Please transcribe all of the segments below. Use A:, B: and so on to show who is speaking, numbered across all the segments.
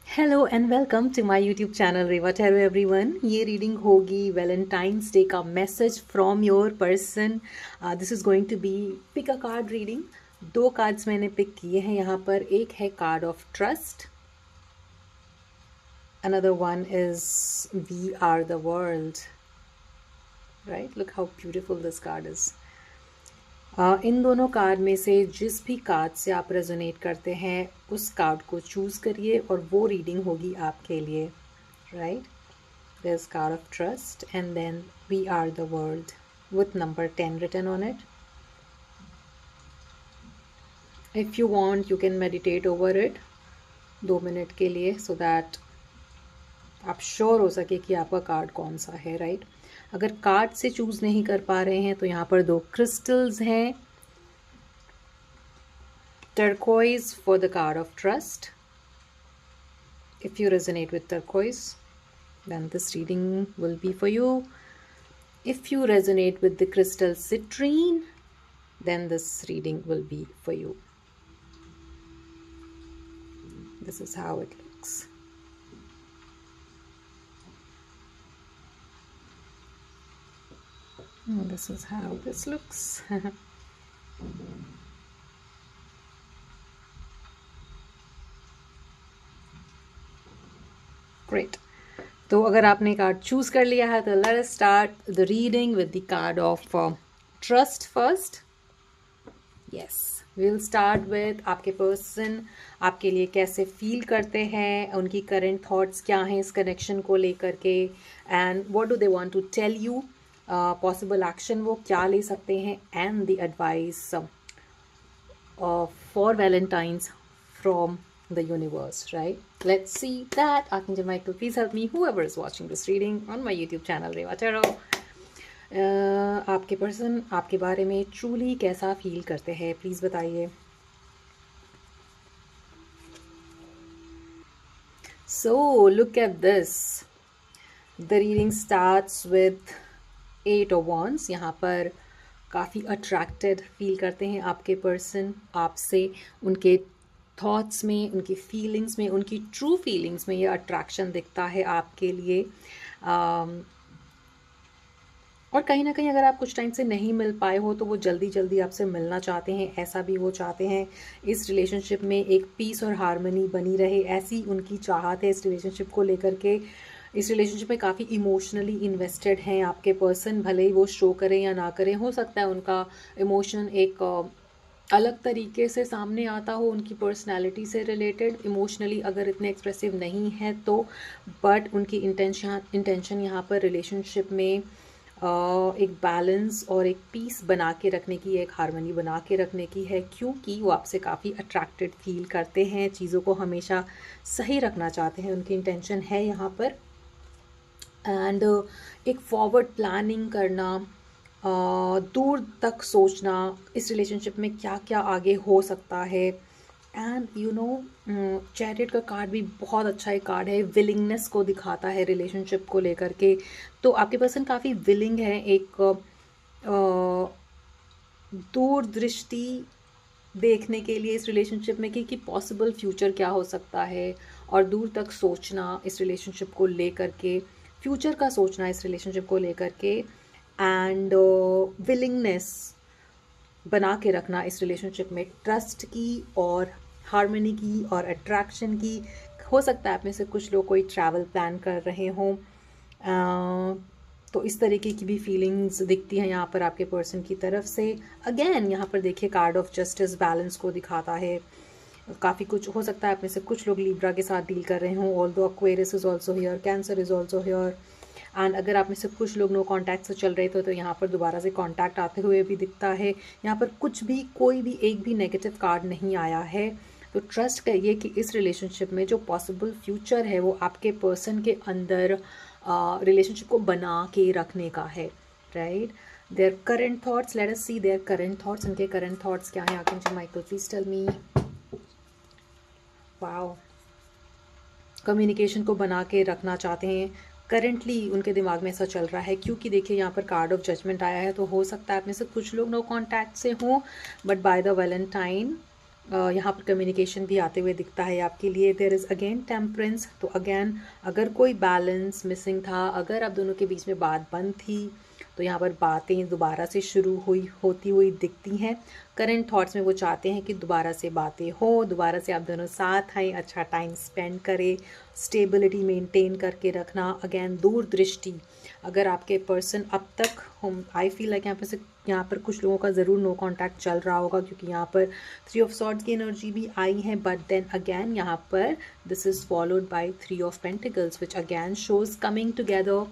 A: Hello and welcome to my YouTube channel Reva tarot everyone. ये reading होगी Valentine's day का message from your person. This is going to be pick a card reading. दो cards मैंने pick किए हैं यहाँ पर। एक है card of trust, another one is we are the world. Right, look how beautiful this card is. इन दोनों कार्ड में से जिस भी कार्ड से आप रेजोनेट करते हैं उस कार्ड को चूज करिए और वो रीडिंग होगी आपके लिए। Right, there's card of trust and then we are the world with number 10 written on it. If you want you can meditate over it 2 minute के लिए so that आप श्योर हो सके कि आपका कार्ड कौन सा है। राइट, अगर कार्ड से चूज नहीं कर पा रहे हैं तो यहाँ पर दो क्रिस्टल्स हैं। turquoise for the card of trust. If you resonate with turquoise, then this reading will be for you. If you resonate with the crystal citrine, then this reading will be for you. This is how it looks. This is how this looks. Great. तो अगर आपने card choose कर लिया है तो let us start the reading with the card of trust first. Yes, we will start with आपके person आपके लिए कैसे फील करते हैं, उनकी करंट थॉट्स क्या हैं इस कनेक्शन को लेकर के, and what do they want to tell you, possible action वो क्या ले सकते हैं, and the advice for valentine's from the universe. Right, let's see that. Archangel Michael, please help me, whoever is watching this reading on my YouTube channel Reva Tarot. आपके person आपके बारे में truly कैसा फील करते हैं, please बताइए। So look at this. The reading starts with 8 of Wands. यहाँ पर काफ़ी अट्रैक्टेड फील करते हैं आपके पर्सन आपसे, उनके थॉट्स में, उनकी फीलिंग्स में, उनकी ट्रू फीलिंग्स में ये अट्रैक्शन दिखता है आपके लिए। और कहीं ना कहीं अगर आप कुछ टाइम से नहीं मिल पाए हो तो वो जल्दी जल्दी आपसे मिलना चाहते हैं, ऐसा भी वो चाहते हैं। इस रिलेशनशिप में एक पीस और हार्मनी बनी रहे, ऐसी उनकी चाहत है इस रिलेशनशिप को लेकर के। इस रिलेशनशिप में काफ़ी इमोशनली इन्वेस्टेड हैं आपके पर्सन, भले ही वो शो करें या ना करें। हो सकता है उनका इमोशन एक अलग तरीके से सामने आता हो, उनकी पर्सनालिटी से रिलेटेड। इमोशनली अगर इतने एक्सप्रेसिव नहीं है तो, बट उनकी इंटेंशन यहाँ पर रिलेशनशिप में एक बैलेंस और एक पीस बना के रखने की, एक हार्मनी बना के रखने की है, क्योंकि वो आपसे काफ़ी अट्रैक्टेड फील करते हैं, चीज़ों को हमेशा सही रखना चाहते हैं, उनकी इंटेंशन है यहाँ पर। एंड एक फॉरवर्ड प्लानिंग करना, दूर तक सोचना, इस रिलेशनशिप में क्या क्या आगे हो सकता है। एंड यू नो, चैरियट का कार्ड भी बहुत अच्छा एक कार्ड है, विलिंगनेस को दिखाता है रिलेशनशिप को लेकर के। तो आपके पर्सन काफ़ी विलिंग है एक दूरदृष्टि देखने के लिए इस रिलेशनशिप में कि पॉसिबल फ्यूचर क्या हो सकता है, और दूर तक सोचना इस रिलेशनशिप को लेकर के, फ्यूचर का सोचना इस रिलेशनशिप को लेकर के, एंड विलिंगनेस बना के रखना इस रिलेशनशिप में, ट्रस्ट की और हार्मनी की और अट्रैक्शन की। हो सकता है आप में से कुछ लोग कोई ट्रैवल प्लान कर रहे हों, तो इस तरीके की भी फीलिंग्स दिखती हैं यहाँ पर आपके पर्सन की तरफ से। अगेन यहाँ पर देखिए कार्ड ऑफ जस्टिस बैलेंस को दिखाता है। काफ़ी कुछ हो सकता है आप में से कुछ लोग लिब्रा के साथ डील कर रहे हों, although Aquarius is also here, cancer is also here. And अगर आप में से कुछ लोग नो कॉन्टैक्ट से चल रहे थे तो यहाँ पर दोबारा से कॉन्टैक्ट आते हुए भी दिखता है। यहाँ पर कुछ भी, कोई भी एक भी नेगेटिव कार्ड नहीं आया है। तो ट्रस्ट करिए कि इस रिलेशनशिप में जो पॉसिबल फ्यूचर है वो आपके पर्सन के अंदर रिलेशनशिप को बना के रखने का है। Right, their current thoughts, let us see their current thoughts. उनके करंट थॉट्स क्या हैं? Archangel Michael, please tell me. Wow, communication को बना के रखना चाहते हैं, करेंटली उनके दिमाग में ऐसा चल रहा है, क्योंकि देखिए यहाँ पर कार्ड ऑफ जजमेंट आया है। तो हो सकता है आप में से कुछ लोग नो कॉन्टैक्ट से हों, बट बाय द वैलेंटाइन यहाँ पर कम्युनिकेशन भी आते हुए दिखता है आपके लिए। देयर इज़ अगेन टेम्परेंस, तो अगेन अगर कोई बैलेंस मिसिंग था, अगर आप दोनों के बीच में बात बंद थी, तो यहाँ पर बातें दोबारा से शुरू होती हुई दिखती हैं। करंट थॉट्स में वो चाहते हैं कि दोबारा से बातें हो, दोबारा से आप दोनों साथ आएँ, अच्छा टाइम स्पेंड करें, स्टेबिलिटी मेंटेन करके रखना। अगेन दूरदृष्टि, अगर आपके पर्सन अब तक हम आई फील लाइक यहाँ पर कुछ लोगों का ज़रूर नो कांटेक्ट चल रहा होगा, क्योंकि यहाँ पर 3 ऑफ सॉर्ड्स की एनर्जी भी आई है। बट देन अगेन यहाँ पर this is followed by 3 of pentacles which again shows coming together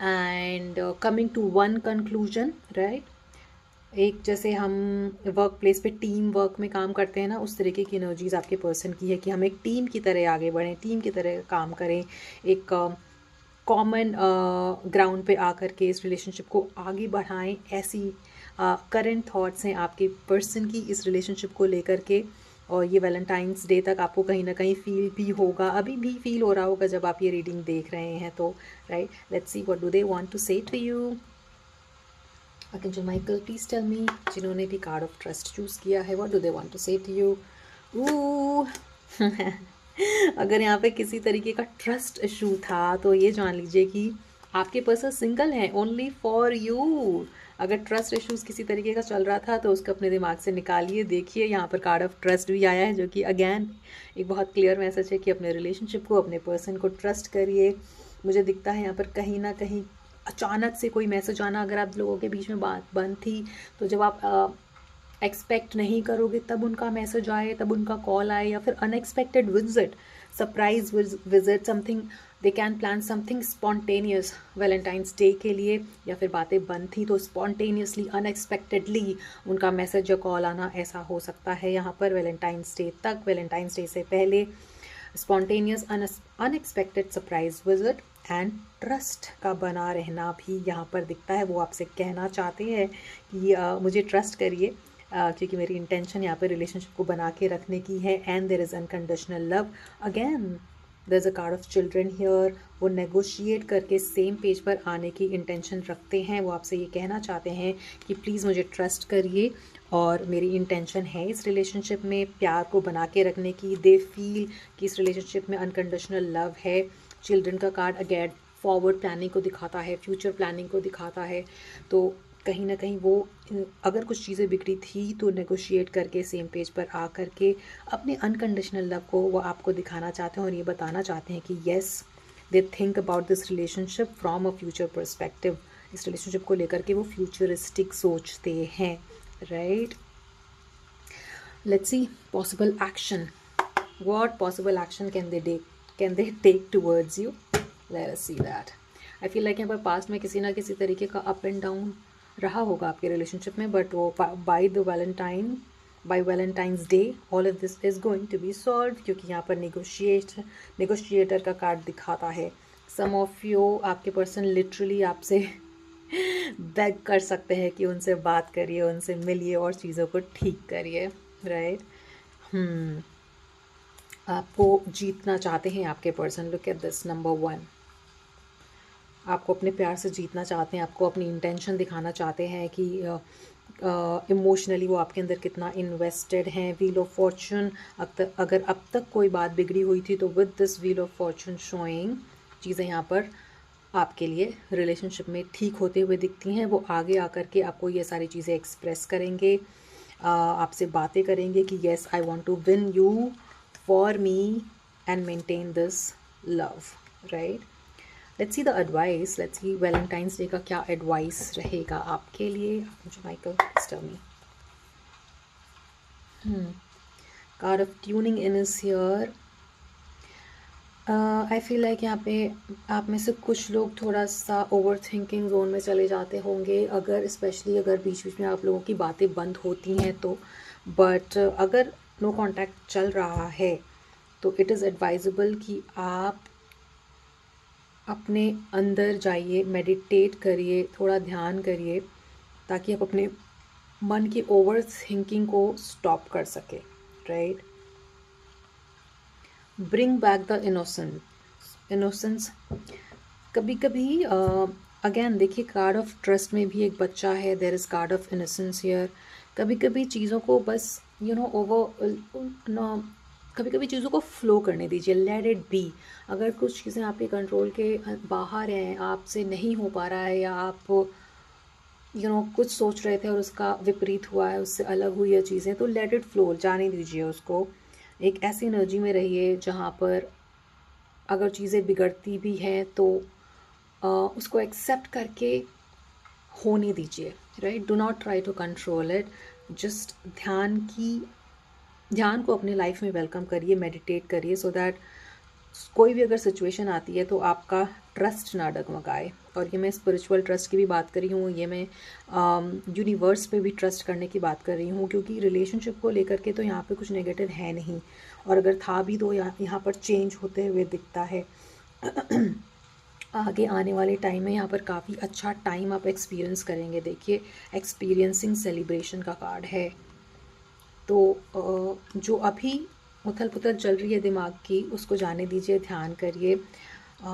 A: and coming to one conclusion, right. एक जैसे हम वर्क प्लेस पे टीम वर्क में काम करते हैं ना, उस तरीके की एनर्जीज आपके पर्सन की है कि हम एक टीम की तरह आगे बढ़ें, टीम की तरह काम करें, एक कॉमन ग्राउंड पे आकर के इस रिलेशनशिप को आगे बढ़ाएं। ऐसी करंट थॉट्स हैं आपके पर्सन की इस रिलेशनशिप को लेकर के। और ये वैलेंटाइंस डे तक आपको कहीं ना कहीं फील भी होगा, अभी भी फील हो रहा होगा जब आप ये रीडिंग देख रहे हैं तो, right. Let's see what do they want to say to you. Archangel Michael please tell me, जिन्होंने भी कार्ड ऑफ ट्रस्ट चूज़ किया है, what do they want to say to you. अगर यहाँ पे किसी तरीके का ट्रस्ट इशू था तो ये जान लीजिए कि आपके पर्सन सिंगल हैं, ओनली फॉर यू। अगर ट्रस्ट इश्यूज किसी तरीके का चल रहा था तो उसको अपने दिमाग से निकालिए। देखिए यहाँ पर कार्ड ऑफ ट्रस्ट भी आया है, जो कि अगेन एक बहुत क्लियर मैसेज है कि अपने रिलेशनशिप को, अपने पर्सन को ट्रस्ट करिए। मुझे दिखता है यहाँ पर कहीं ना कहीं अचानक से कोई मैसेज आना, अगर आप लोगों के बीच में बात बंद थी तो जब आप एक्सपेक्ट नहीं करोगे तब उनका मैसेज आए, तब उनका कॉल आए, या फिर unexpected visit, surprise visit, something they can plan something spontaneous Valentine's day के लिए, या फिर बातें बंद थी तो स्पॉन्टेनियसली अनएक्सपेक्टेडली उनका मैसेज या कॉल आना, ऐसा हो सकता है यहाँ पर वैलेंटाइंस डे तक। वैलेंटाइंस डे से पहले spontaneous unexpected surprise visit and trust का बना रहना भी यहाँ पर दिखता है। वो आपसे कहना चाहते हैं कि मुझे ट्रस्ट करिए, क्योंकि मेरी इंटेंशन यहाँ पर रिलेशनशिप को बना के रखने की है। And there is unconditional love. Again there is a card of children here. वो नेगोशिएट करके सेम पेज पर आने की इंटेंशन रखते हैं। वो आपसे ये कहना चाहते हैं कि प्लीज़ मुझे ट्रस्ट करिए, और मेरी इंटेंशन है इस रिलेशनशिप में प्यार को बना के रखने की। दे फील कि इस रिलेशनशिप में अनकंडीशनल लव है। चिल्ड्रन का कार्ड अगेन फॉरवर्ड प्लानिंग को दिखाता है, फ्यूचर प्लानिंग को दिखाता है। तो कहीं ना कहीं वो, अगर कुछ चीज़ें बिगड़ी थी तो नेगोशिएट करके सेम पेज पर आ करके अपने अनकंडीशनल लव को वो आपको दिखाना चाहते हैं, और ये बताना चाहते हैं कि yes they think about this relationship from a future perspective. इस रिलेशनशिप को लेकर के वो फ्यूचरिस्टिक सोचते हैं, right. Let's see possible action, what possible action can they take towards you. Let us see that. I feel like यहाँ पर past में किसी ना किसी तरीके का अप एंड डाउन रहा होगा आपके रिलेशनशिप में, बट वो by valentine's day all of this is going to be solve, क्योंकि यहाँ पर नेगोशिएटर का कार्ड दिखाता है। सम ऑफ यू, आपके पर्सन लिटरली आपसे बेग कर सकते हैं कि उनसे बात करिए, उनसे मिलिए और चीज़ों को ठीक करिए, राइट। आपको जीतना चाहते हैं आपके person. Look at this, number 1, आपको अपने प्यार से जीतना चाहते हैं, आपको अपनी इंटेंशन दिखाना चाहते हैं कि इमोशनली वो आपके अंदर कितना इन्वेस्टेड हैं। व्हील ऑफ फॉर्चून, अगर अब तक कोई बात बिगड़ी हुई थी तो with this wheel of Fortune showing, चीज़ें यहाँ पर आपके लिए रिलेशनशिप में ठीक होते हुए दिखती हैं। वो आगे आकर के आपको ये सारी चीज़ें एक्सप्रेस करेंगे, आपसे बातें करेंगे कि yes I want to win you for me and maintain this love, right. Let's see the advice, let's see Valentine's day का क्या एडवाइस रहेगा आपके लिए। मुझे Michael tell me. Card of tuning in is here. I feel like यहाँ पे आप में से कुछ लोग थोड़ा सा ओवर थिंकिंग जोन में चले जाते होंगे, अगर स्पेशली अगर बीच बीच में आप लोगों की बातें बंद होती हैं तो। बट अगर नो कांटेक्ट चल रहा है तो इट इज़ एडवाइजेबल कि आप अपने अंदर जाइए, मेडिटेट करिए, थोड़ा ध्यान करिए, ताकि आप अपने मन की ओवर थिंकिंग को स्टॉप कर सके, right. Bring back the innocence. कभी कभी अगेन देखिए, कार्ड ऑफ ट्रस्ट में भी एक बच्चा है, there is card of innocence here. कभी कभी चीज़ों को बस ओवर कभी कभी चीज़ों को फ्लो करने दीजिए, लेट इट बी। अगर कुछ चीज़ें आपके कंट्रोल के बाहर हैं, आपसे नहीं हो पा रहा है, या आप कुछ सोच रहे थे और उसका विपरीत हुआ है, उससे अलग हुई है चीज़ें, तो लेट इट फ्लो, जाने दीजिए उसको। एक ऐसी एनर्जी में रहिए जहाँ पर अगर चीज़ें बिगड़ती भी हैं तो उसको एक्सेप्ट करके होने दीजिए, right. Do not try to control it, just ध्यान को अपने लाइफ में वेलकम करिए, मेडिटेट करिए, सो दैट कोई भी अगर सिचुएशन आती है तो आपका ट्रस्ट ना डगमगाए। और ये मैं स्पिरिचुअल ट्रस्ट की भी बात कर रही हूँ, ये मैं यूनिवर्स पे भी ट्रस्ट करने की बात कर रही हूँ, क्योंकि रिलेशनशिप को लेकर के तो यहाँ पे कुछ नेगेटिव है नहीं, और अगर था भी तो यहाँ पर चेंज होते हुए दिखता है। आगे आने वाले टाइम में यहाँ पर काफ़ी अच्छा टाइम आप एक्सपीरियंस करेंगे। देखिए, एक्सपीरियंसिंग सेलिब्रेशन का कार्ड है। तो जो अभी उथल पुथल चल रही है दिमाग की, उसको जाने दीजिए, ध्यान करिए,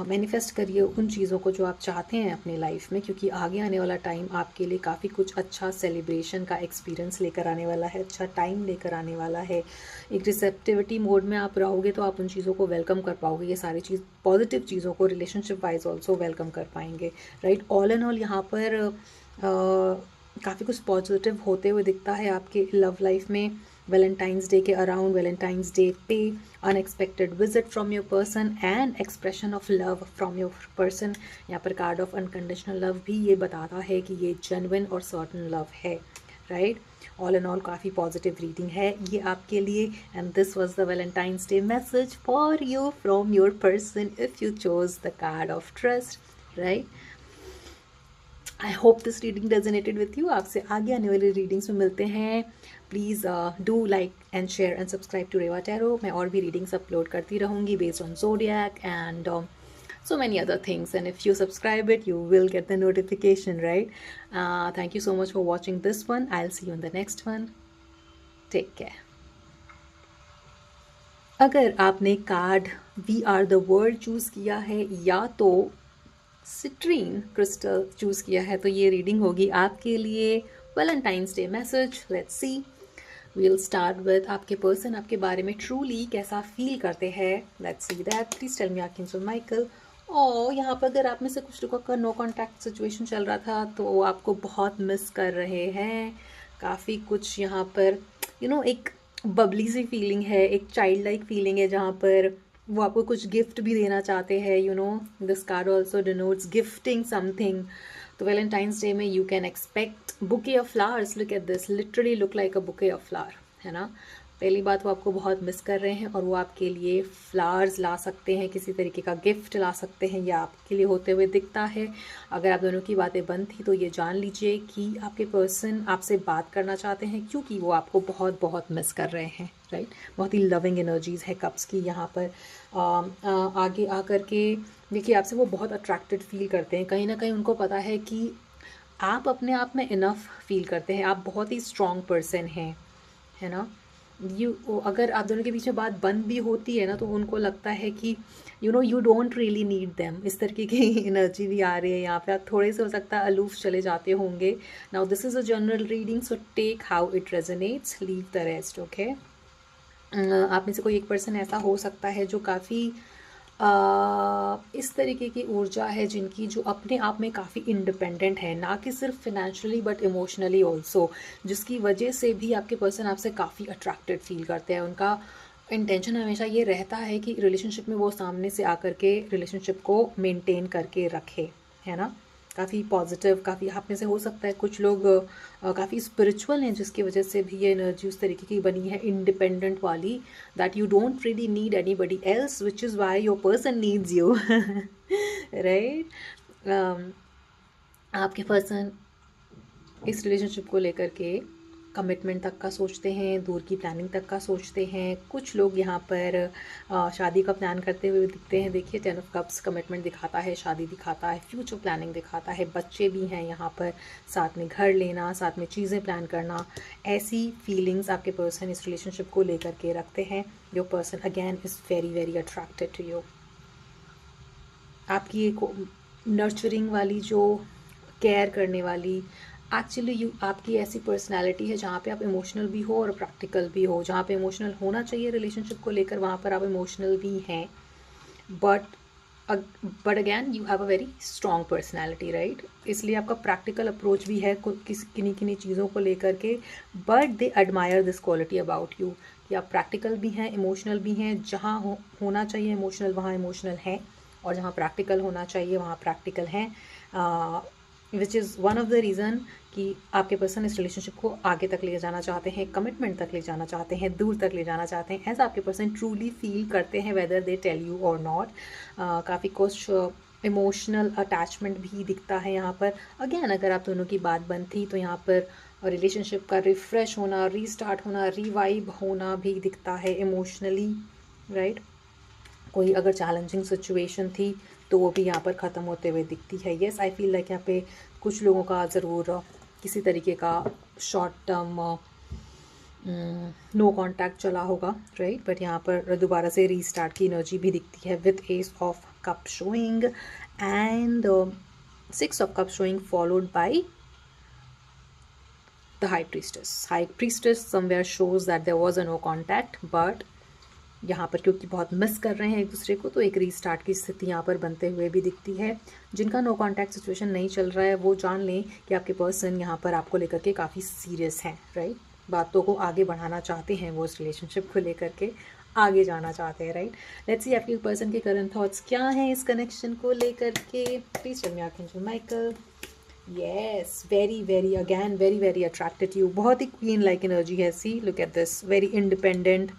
A: मैनिफेस्ट करिए उन चीज़ों को जो आप चाहते हैं अपनी लाइफ में, क्योंकि आगे आने वाला टाइम आपके लिए काफ़ी कुछ अच्छा सेलिब्रेशन का एक्सपीरियंस लेकर आने वाला है, अच्छा टाइम लेकर आने वाला है। एक रिसेप्टिविटी मोड में आप रहोगे तो आप उन चीज़ों को वेलकम कर पाओगे, ये सारी चीज़ पॉजिटिव चीज़ों को रिलेशनशिप वाइज ऑल्सो वेलकम कर पाएंगे, राइट। ऑल एंड ऑल यहाँ पर काफ़ी कुछ पॉजिटिव होते हुए दिखता है आपके लव लाइफ में। वैलेंटाइंस डे के अराउंड, वैलेंटाइंस डे पे unexpected visit from your person and expression of love from your person. यहाँ पर कार्ड ऑफ अनकंडीशनल लव भी ये बताता है कि ये जेन्युइन और सर्टन लव है, राइट। ऑल एंड ऑल काफ़ी पॉजिटिव रीडिंग है ये आपके लिए, and this was the Valentine's day message for you from your person if you choose the card of trust, right. I hope this reading resonated with you. आपसे आगे आने वाली readings में मिलते हैं। Please do like and share and subscribe to Reva tarot. मैं और भी रीडिंग्स अपलोड करती रहूँगी based on zodiac and so many other things, and if you subscribe it you will get the notification, right? Thank you so much for watching this one. I'll see you in the next one. Take care. अगर आपने card we are the world choose किया है या तो citrine crystal choose किया है, तो ये रीडिंग होगी आपके लिए valentine's day message. Let's see, we'll start with आपके पर्सन आपके बारे में ट्रूली कैसा फील करते हैं। Let's see that. Please tell me archangel Michael. और यहाँ पर अगर आप में से कुछ लोगों का नो कॉन्टैक्ट सिचुएशन चल रहा था तो वो आपको बहुत मिस कर रहे हैं। काफ़ी कुछ यहाँ पर एक बबली सी फीलिंग है, एक चाइल्ड लाइक फीलिंग है, जहाँ पर वो आपको कुछ गिफ्ट भी देना चाहते हैं। This card also denotes gifting something. तो वैलेंटाइंस डे में you can expect bouquet of flowers. Look at this, literally look like a bouquet of flower, है ना। पहली बात, वो आपको बहुत मिस कर रहे हैं और वो आपके लिए फ्लावर्स ला सकते हैं, किसी तरीके का गिफ्ट ला सकते हैं, या आपके लिए होते हुए दिखता है। अगर आप दोनों की बातें बंद थी तो ये जान लीजिए कि आपके पर्सन आपसे बात करना चाहते हैं, क्योंकि वो आपको बहुत बहुत मिस कर रहे हैं, राइट। बहुत ही लविंग एनर्जीज़ है कप्स की यहाँ पर। आगे आकर के देखिए, आपसे वो बहुत अट्रैक्टेड फील करते हैं। कहीं ना कहीं उनको पता है कि आप अपने आप में इनफ फील करते हैं, आप बहुत ही स्ट्रॉन्ग पर्सन हैं, है ना। अगर आप दोनों के बीच में बात बंद भी होती है ना, तो उनको लगता है कि you don't really need them. इस तरीके की एनर्जी भी आ रही है यहाँ पे। आप थोड़े से हो सकता है अलूफ चले जाते होंगे। Now this is a general reading, so take how it resonates, leave the rest, okay. आप में से कोई एक पर्सन ऐसा हो सकता है जो काफ़ी इस तरीके की ऊर्जा है जिनकी जो अपने आप में काफ़ी इंडिपेंडेंट है, ना कि सिर्फ फिनेंशियली बट इमोशनली ऑल्सो, जिसकी वजह से भी आपके पर्सन आपसे काफ़ी अट्रैक्टेड फील करते हैं। उनका इंटेंशन हमेशा ये रहता है कि रिलेशनशिप में वो सामने से आकर के रिलेशनशिप को मेंटेन करके रखे, है ना। काफ़ी पॉजिटिव, काफ़ी आप में से हो सकता है कुछ लोग काफ़ी स्पिरिचुअल हैं, जिसकी वजह से भी ये एनर्जी उस तरीके की बनी है, इंडिपेंडेंट वाली, that you don't really need anybody else, which is why your person needs you, right. आपके पर्सन इस रिलेशनशिप को लेकर के कमिटमेंट तक का सोचते हैं, दूर की प्लानिंग तक का सोचते हैं। कुछ लोग यहाँ पर शादी का प्लान करते हुए दिखते हैं। देखिए, 10 ऑफ कप्स कमिटमेंट दिखाता है, शादी दिखाता है, फ्यूचर प्लानिंग दिखाता है, बच्चे भी हैं यहाँ पर, साथ में घर लेना, साथ में चीज़ें प्लान करना। ऐसी फीलिंग्स आपके पर्सन इस रिलेशनशिप को लेकर के रखते हैं। Your person again is very very attracted to you. आपकी एक नर्चरिंग वाली, जो केयर करने वाली, एक्चुअली यू आपकी ऐसी पर्सनैलिटी है जहाँ पे आप इमोशनल भी हो और प्रैक्टिकल भी हो। जहाँ पे इमोशनल होना चाहिए रिलेशनशिप को लेकर, वहाँ पर आप इमोशनल भी हैं, but but again you have a very strong personality, right. इसलिए आपका प्रैक्टिकल अप्रोच भी है किन्हीं किन्हीं चीज़ों को लेकर के, but they admire this quality about you कि आप प्रैक्टिकल भी हैं, इमोशनल भी हैं। जहाँ होना चाहिए इमोशनल, वहाँ इमोशनल हैं, और जहाँ प्रैक्टिकल होना चाहिए वहाँ प्रैक्टिकल हैं, which is one of the reason कि आपके पर्सन इस रिलेशनशिप को आगे तक ले जाना चाहते हैं, कमिटमेंट तक ले जाना चाहते हैं, दूर तक ले जाना चाहते हैं। ऐसा आपके पर्सन ट्रूली फील करते हैं, वेदर दे टेल यू और नॉट। काफ़ी कुछ इमोशनल अटैचमेंट भी दिखता है यहाँ पर। अगेन अगर आप दोनों की बात बनती तो यहाँ पर रिलेशनशिप का रिफ़्रेश होना, रीस्टार्ट होना, रिवाइव होना भी दिखता है इमोशनली, राइट। कोई अगर चैलेंजिंग सिचुएशन थी तो वो भी यहाँ पर ख़त्म होते हुए दिखती है। येस, आई फील लाइक यहाँ पे कुछ लोगों का ज़रूर किसी तरीके का शॉर्ट टर्म नो कांटेक्ट चला होगा, राइट। बट यहाँ पर दोबारा से रीस्टार्ट की एनर्जी भी दिखती है with ace of cup showing and 6 of cup showing followed by the high priestess. High priestess somewhere shows that there was a no contact, but यहाँ पर क्योंकि बहुत मिस कर रहे हैं एक दूसरे को, तो एक रीस्टार्ट की स्थिति यहाँ पर बनते हुए भी दिखती है। जिनका नो कांटेक्ट सिचुएशन नहीं चल रहा है वो जान लें कि आपके पर्सन यहाँ पर आपको लेकर के काफ़ी सीरियस हैं, राइट। बातों को आगे बढ़ाना चाहते हैं, वो इस रिलेशनशिप को लेकर के आगे जाना चाहते हैं, राइट। लेट्स सी आपके पर्सन के करंट थॉट्स क्या हैं इस कनेक्शन को लेकर के। Please tell me archangel Michael. Yes, very very again very very attracted you. बहुत ही क्वीन लाइक एनर्जी है। See look at this, very independent,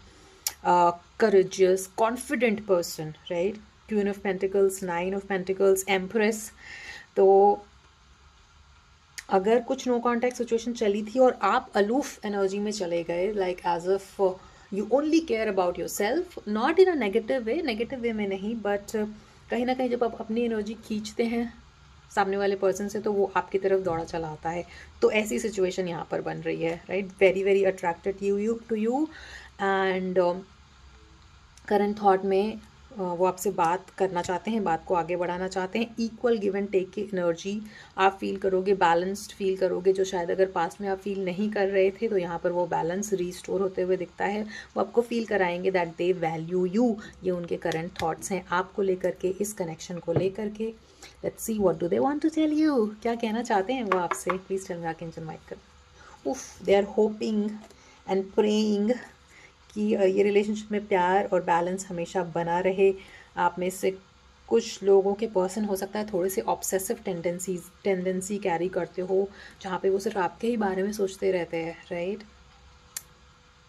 A: courageous, confident person, right? Queen of Pentacles, 9 of Pentacles, Empress. तो अगर कुछ no contact situation चली थी और आप अलूफ एनर्जी में चले गए, like as if you only care about yourself, not in a negative way में नहीं, बट कहीं ना कहीं जब आप अपनी एनर्जी खींचते हैं सामने वाले पर्सन से तो वो आपकी तरफ दौड़ा चला आता है। तो ऐसी सिचुएशन यहाँ पर बन रही है, right. Very very attracted to you and current thought में वो आपसे बात करना चाहते हैं, बात को आगे बढ़ाना चाहते हैं। इक्वल गिव एंड टेक की एनर्जी आप फील करोगे, बैलेंस्ड फील करोगे, जो शायद अगर पास्ट में आप फील नहीं कर रहे थे, तो यहाँ पर वो बैलेंस रीस्टोर होते हुए दिखता है। वो आपको फील कराएंगे दैट दे वैल्यू यू। ये उनके करंट थॉट्स हैं आपको लेकर के, इस कनेक्शन को लेकर के। Let's see what do they want to tell you. क्या कहना चाहते हैं वो आपसे? Please tell me archangel Michael. उफ, they are hoping and praying कि ये रिलेशनशिप में प्यार और बैलेंस हमेशा बना रहे। आप में से कुछ लोगों के पर्सन हो सकता है थोड़े से ऑब्सेसिव टेंडेंसी कैरी करते हो, जहाँ पे वो सिर्फ आपके ही बारे में सोचते रहते हैं, right.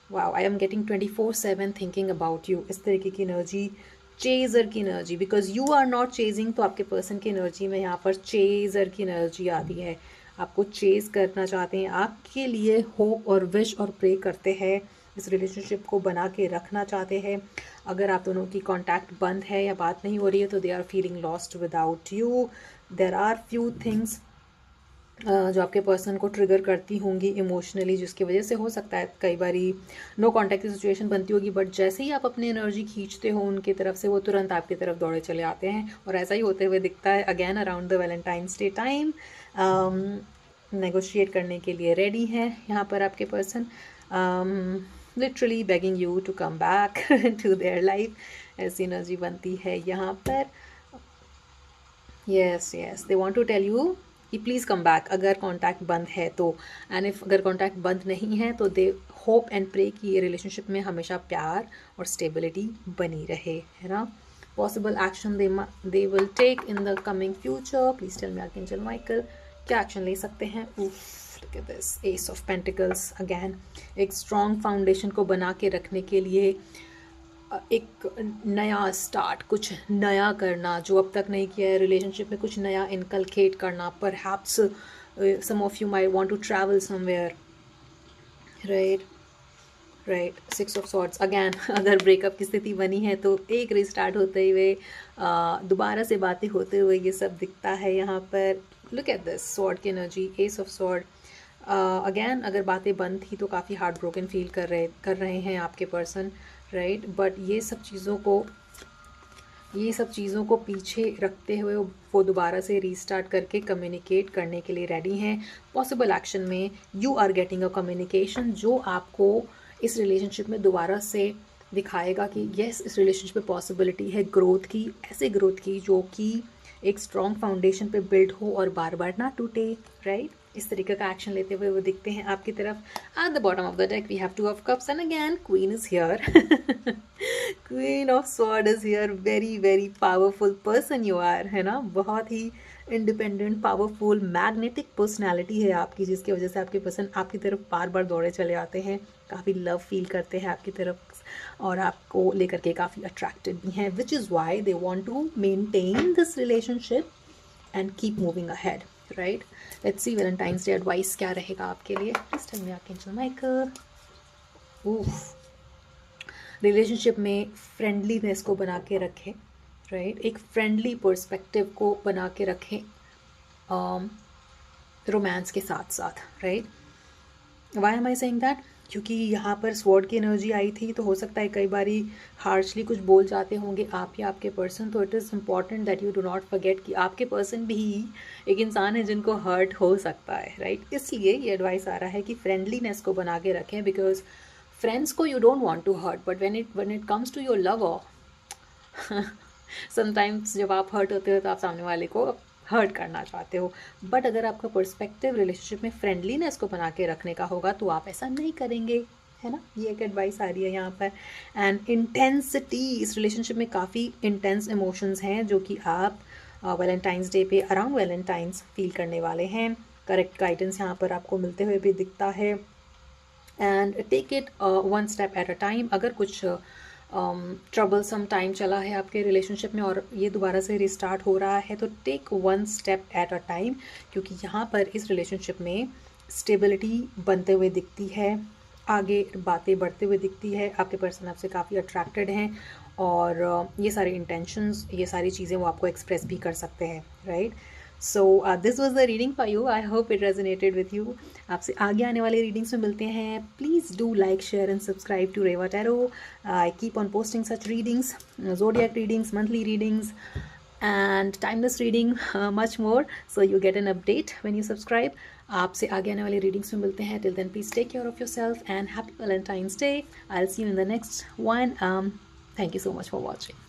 A: Wow, I am getting 24/7 thinking about you. इस तरीके की एनर्जी, चेजर की energy, because you are not chasing, तो आपके पर्सन की एनर्जी में यहाँ पर चेजर की एनर्जी आती है। आपको चेज करना चाहते हैं, आपके लिए होप और विश और प्रे करते हैं, इस रिलेशनशिप को बना के रखना चाहते हैं। अगर आप दोनों की कांटेक्ट बंद है या बात नहीं हो रही है तो they are feeling lost without you. There are few things जो आपके पर्सन को ट्रिगर करती होंगी इमोशनली, जिसकी वजह से हो सकता है कई बारी नो कांटेक्ट की सिचुएशन बनती होगी, बट जैसे ही आप अपनी एनर्जी खींचते हो उनकी तरफ से, वो तुरंत आपकी तरफ दौड़े चले आते हैं। और ऐसा ही होते हुए दिखता है again around the Valentine's day time. Negotiate करने के लिए रेडी हैं यहाँ पर आपके person, literally begging you to come back to their life. ऐसी एनर्जी बनती है यहाँ पर। Yes yes, they want to tell you कि प्लीज़ कम बैक अगर कॉन्टैक्ट बंद है तो, एंड इफ अगर कॉन्टैक्ट बंद नहीं है तो दे होप एंड प्रे कि ये रिलेशनशिप में हमेशा प्यार और स्टेबिलिटी बनी रहे, है ना। Possible action they will take in the coming future. Please tell me archangel Michael, क्या एक्शन ले सकते हैं? Look at this, ace of pentacles again. एक स्ट्रॉन्ग फाउंडेशन को बना के रखने के लिए एक नया स्टार्ट, कुछ नया करना जो अब तक नहीं किया है रिलेशनशिप में, कुछ नया इनकलकेट करना। Perhaps some of you might want to travel somewhere, right right. 6 of swords again, अगर ब्रेकअप की स्थिति बनी है तो एक रीस्टार्ट होते हुए, दोबारा से बातें होते हुए, ये सब दिखता है यहाँ पर। लुक एट दिस, सॉर्ड की energy, S of sword. Again अगर बातें बंद थी तो काफ़ी हार्ट ब्रोकन फील कर रहे हैं आपके पर्सन, राइट। बट ये सब चीज़ों को ये सब चीज़ों को पीछे रखते हुए वो दोबारा से रीस्टार्ट करके कम्युनिकेट करने के लिए रेडी हैं। पॉसिबल एक्शन में you are getting a communication जो आपको इस रिलेशनशिप में दोबारा से दिखाएगा कि यस, इस रिलेशनशिप में पॉसिबिलिटी है ग्रोथ की, ऐसे ग्रोथ की जो कि एक स्ट्रॉन्ग फाउंडेशन पे बिल्ड हो और बार बार ना टूटे, राइट? इस तरीके का एक्शन लेते हुए वो दिखते हैं आपकी तरफ। At the bottom of the deck we have two of cups and again queen is here. Queen of sword is here. Very very powerful person you are, है ना? बहुत ही इंडिपेंडेंट, पावरफुल, मैग्नेटिक पर्सनैलिटी है आपकी, जिसकी वजह से आपके पर्सन आपकी तरफ बार बार दौड़े चले आते हैं, काफ़ी लव फील करते हैं आपकी तरफ और आपको लेकर के काफ़ी अट्रैक्टेड भी हैं, which is why they want to maintain this relationship and keep moving ahead, right? Let's see Valentine's day advice क्या रहेगा आपके लिए। Please tell me archangel Michael. Relationship में फ्रेंडलीनेस को बना के रखें, राइट? एक फ्रेंडली पर्सपेक्टिव को बना के रखें रोमांस के साथ साथ, right? Why am I saying that? क्योंकि यहाँ पर स्वॉर्ड की एनर्जी आई थी, तो हो सकता है कई बारी हार्शली कुछ बोल जाते होंगे आप या आपके पर्सन, तो it is important that you do not forget कि आपके पर्सन भी एक इंसान है जिनको हर्ट हो सकता है, राइट? इसलिए ये एडवाइस आ रहा है कि फ्रेंडलीनेस को बना के रखें, बिकॉज फ्रेंड्स को you don't want to hurt, but when it comes to your lover sometimes जब आप हर्ट होते हो तो आप सामने वाले को हर्ट करना चाहते हो, बट अगर आपका पर्सपेक्टिव रिलेशनशिप में फ्रेंडलीनेस को बना के रखने का होगा तो आप ऐसा नहीं करेंगे, है ना? ये एक एडवाइस आ रही है यहाँ पर। एंड इंटेंसिटी, इस रिलेशनशिप में काफ़ी इंटेंस इमोशंस हैं जो कि आप वैलेंटाइंस डे पे, अराउंड वैलेंटाइंस फील करने वाले हैं। करेक्ट गाइडेंस यहाँ पर आपको मिलते हुए भी दिखता है। And take it one step at a time. अगर कुछ ट्रबलसम टाइम चला है आपके रिलेशनशिप में और ये दोबारा से रिस्टार्ट हो रहा है, तो take one step at a time, क्योंकि यहाँ पर इस रिलेशनशिप में स्टेबिलिटी बनते हुए दिखती है, आगे बातें बढ़ते हुए दिखती है, आपके पर्सन आपसे काफ़ी अट्रैक्टेड हैं और ये सारी इंटेंशंस, ये सारी चीज़ें वो आपको एक्सप्रेस भी कर सकते हैं, right? So this was the reading for you. I hope it resonated with you. आपसे आगे आने वाले रीडिंग्स में मिलते हैं। Please do like, share and subscribe to Reva Tarot. I keep on posting such readings, zodiac readings, monthly readings, and timeless reading, much more, so you get an update when you subscribe. आपसे आगे आने वाले readings में मिलते हैं। Till then, please take care of yourself and happy Valentine's Day. I'll see you in the next one. Thank you so much for watching.